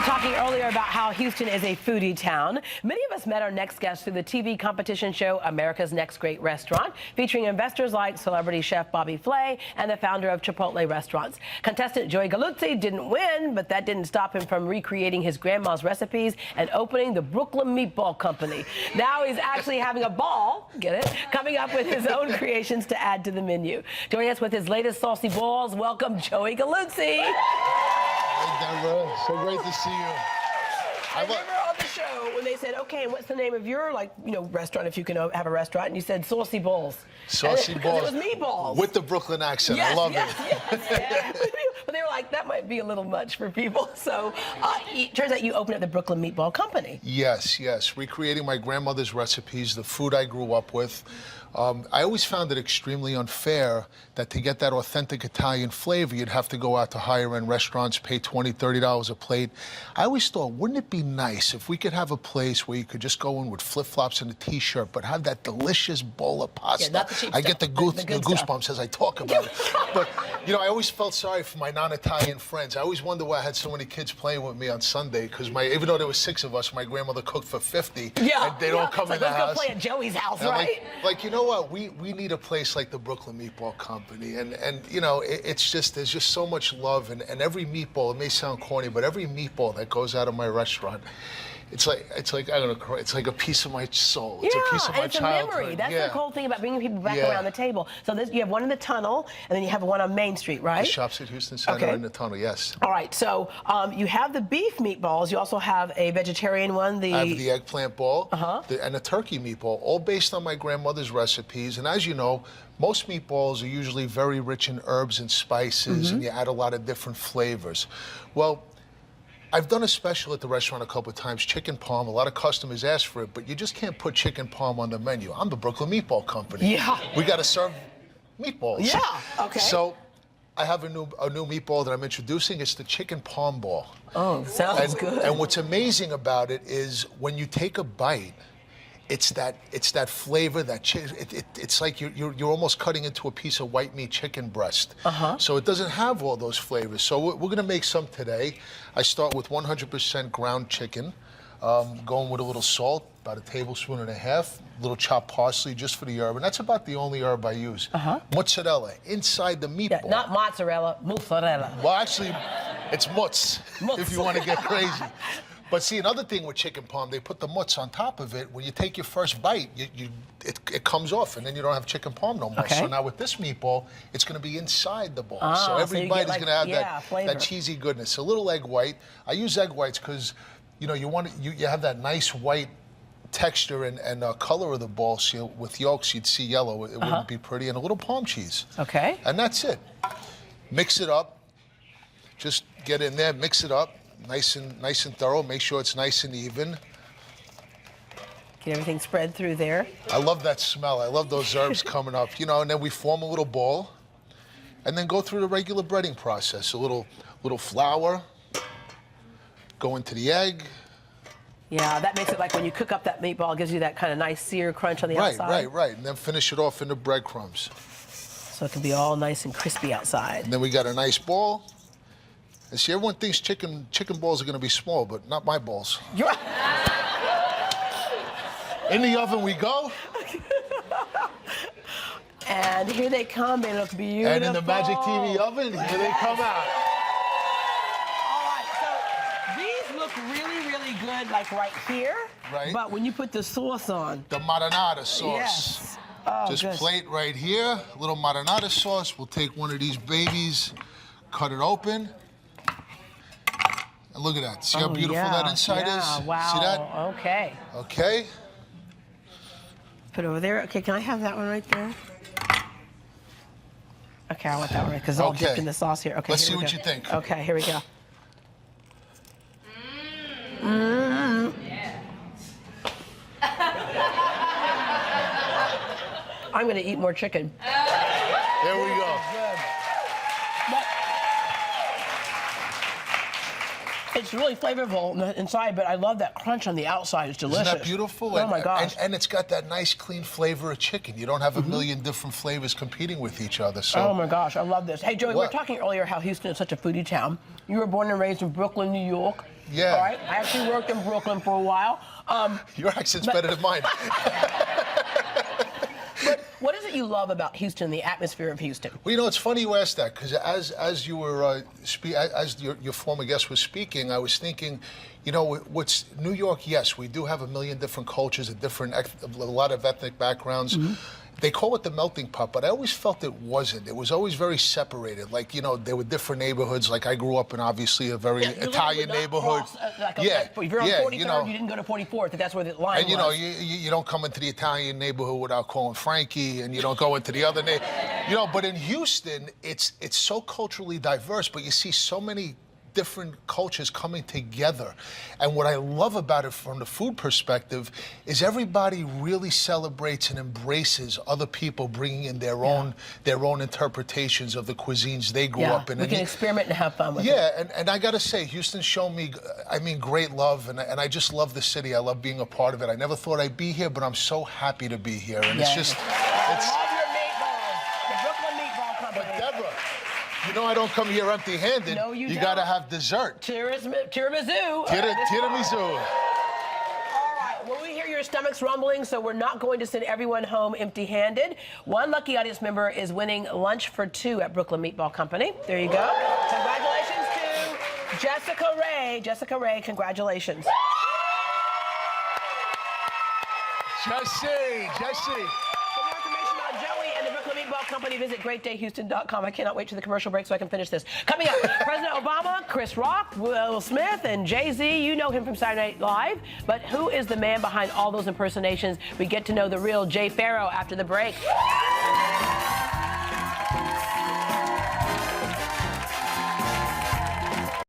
talking earlier about how Houston is a foodie town. Many of us met our next guest through the TV competition show America's Next Great Restaurant, featuring investors like celebrity chef Bobby Flay and the founder of Chipotle Restaurants. Contestant Joey Galuzzi didn't win, but that didn't stop him from recreating his grandma's recipes and opening the Brooklyn Meatball Company. Now he's actually having a ball, get it, coming up with his own creations to add to the menu. Joining us with his latest saucy balls, welcome Joey Galuzzi. Hey, Deborah, so great to see you. I remember on the show when they said, okay, what's the name of your, restaurant, if you can have a restaurant, and you said Saucy Balls. Saucy Balls. It was meatballs. With the Brooklyn accent. Yes, I love yes, it. Yes. But they were like, that might be a little much for people. So it turns out you opened up the Brooklyn Meatball Company. Yes, yes. Recreating my grandmother's recipes, the food I grew up with. I always found it extremely unfair that to get that authentic Italian flavor, you'd have to go out to higher-end restaurants, pay $20, $30 a plate. I always thought, wouldn't it be nice if we could have a place where you could just go in with flip-flops and a T-shirt, but have that delicious bowl of pasta? Yeah, not the cheap I stuff, get the goosebumps as I talk about it. But, I always felt sorry for my non-Italian friends. I always wonder why I had so many kids playing with me on Sunday, because even though there were 6 of us, my grandmother cooked for 50. Yeah, and they don't come in the house. Let's go play at Joey's house, and right? you know what? We need a place like the Brooklyn Meatball Company, and it's just, there's just so much love, and every meatball, it may sound corny, but every meatball that goes out of my restaurant, it's like I'm gonna cry. It's like a piece of my soul. It's a piece of my childhood. It's a memory. That's the cool thing about bringing people back around the table. So you have one in the tunnel, and then you have one on Main Street, right? The Shops at Houston Center in the tunnel, yes. All right, so you have the beef meatballs. You also have a vegetarian one. I have the eggplant ball and a turkey meatball, all based on my grandmother's recipes. And as you know, most meatballs are usually very rich in herbs and spices, and you add a lot of different flavors. Well, I've done a special at the restaurant a couple of times, chicken parm. A lot of customers ask for it, but you just can't put chicken parm on the menu. I'm the Brooklyn Meatball Company. Yeah. We got to serve meatballs. Yeah, okay. So I have a new meatball that I'm introducing. It's the chicken parm ball. Oh, sounds good. And what's amazing about it is when you take a bite, it's that flavor, it's like you're almost cutting into a piece of white meat chicken breast. So it doesn't have all those flavors. So we're gonna make some today. I start with 100% ground chicken, going with a little salt, about 1.5 tablespoons, a little chopped parsley just for the herb, and that's about the only herb I use. Mozzarella inside the meatball. Yeah, not mozzarella, mozzarella. Well, actually, it's mutz, if you want to get crazy. But see, another thing with chicken parm, they put the mutz on top of it. When you take your first bite, it comes off, and then you don't have chicken parm no more. Okay. So now with this meatball, it's going to be inside the ball. So every bite is going to have that cheesy goodness. A little egg white. I use egg whites because, you have that nice white texture and color of the ball. So with yolks, you'd see yellow. It wouldn't be pretty. And a little palm cheese. Okay. And that's it. Mix it up. Just get in there, mix it up. Nice and thorough. Make sure it's nice and even. Get everything spread through there. I love that smell. I love those herbs coming up. And then we form a little ball, and then go through the regular breading process. A little flour. Go into the egg. Yeah, that makes it like when you cook up that meatball, it gives you that kind of nice sear crunch on the outside. Right. And then finish it off in the breadcrumbs. So it can be all nice and crispy outside. And then we got a nice ball. And see, everyone thinks chicken balls are going to be small, but not my balls. In the oven we go. And here they come. They look beautiful. And in the Magic TV oven, here they come out. All right, so these look really, really good, like right here. Right. But when you put the sauce on. The marinara sauce. Yes. Oh, just good. plate right here, a little marinara sauce. We'll take one of these babies, cut it open. And look at that. See how beautiful that inside is? Wow. See that? Okay. Okay. Put it over there. Okay, can I have that one right there? Okay, I want that one because it's all dipped in the sauce here. Okay, let's see what you think. Okay, here we go. I'm going to eat more chicken. There we go. It's really flavorful inside, but I love that crunch on the outside. It's delicious. Isn't that beautiful? Oh, my gosh. And it's got that nice, clean flavor of chicken. You don't have a million different flavors competing with each other. So. Oh, my gosh. I love this. Hey, Joey, we were talking earlier how Houston is such a foodie town. You were born and raised in Brooklyn, New York. Yeah. All right. I actually worked in Brooklyn for a while. Your accent's better than mine. But what is it you love about Houston, the atmosphere of Houston? Well, you know, it's funny you asked that, because as you were as your former guest was speaking, I was thinking, you know, what's New York? Yes, we do have a million different cultures, a lot of ethnic backgrounds. They call it the melting pot, but I always felt it wasn't. It was always very separated. Like, you know, there were different neighborhoods. Like, I grew up in obviously a very Italian neighborhood. If you're on 43rd, you know, you didn't go to 44th. That's where the line was. And, you know, you don't come into the Italian neighborhood without calling Frankie, and you don't go into the other neighborhood. You know, but in Houston, it's so culturally diverse, but you see so many different cultures coming together. And what I love about it from the food perspective is everybody really celebrates and embraces other people bringing in their own interpretations of the cuisines they grew up in. We can experiment and have fun with it. Yeah, and I gotta say, Houston's shown me, I mean, great love, and I just love the city. I love being a part of it. I never thought I'd be here, but I'm so happy to be here. And it's just, I love your meatballs. The Brooklyn Meatball Company. But Deborah, you know I don't come here empty-handed. No, you don't. Gotta have dessert. Tiramisu. Tiramisu. All right, well, we hear your stomachs rumbling, so we're not going to send everyone home empty-handed. One lucky audience member is winning lunch for two at Brooklyn Meatball Company. There you go. Congratulations to Jessica Ray. Jessica Ray, congratulations. Jesse. For more information on Joey and the Brooklyn Meatball Company, visit greatdayhouston.com. I cannot wait to the commercial break so I can finish this. Coming up, President Obama, Chris Rock, Will Smith, and Jay-Z. You know him from Saturday Night Live. But who is the man behind all those impersonations? We get to know the real Jay Farrow after the break.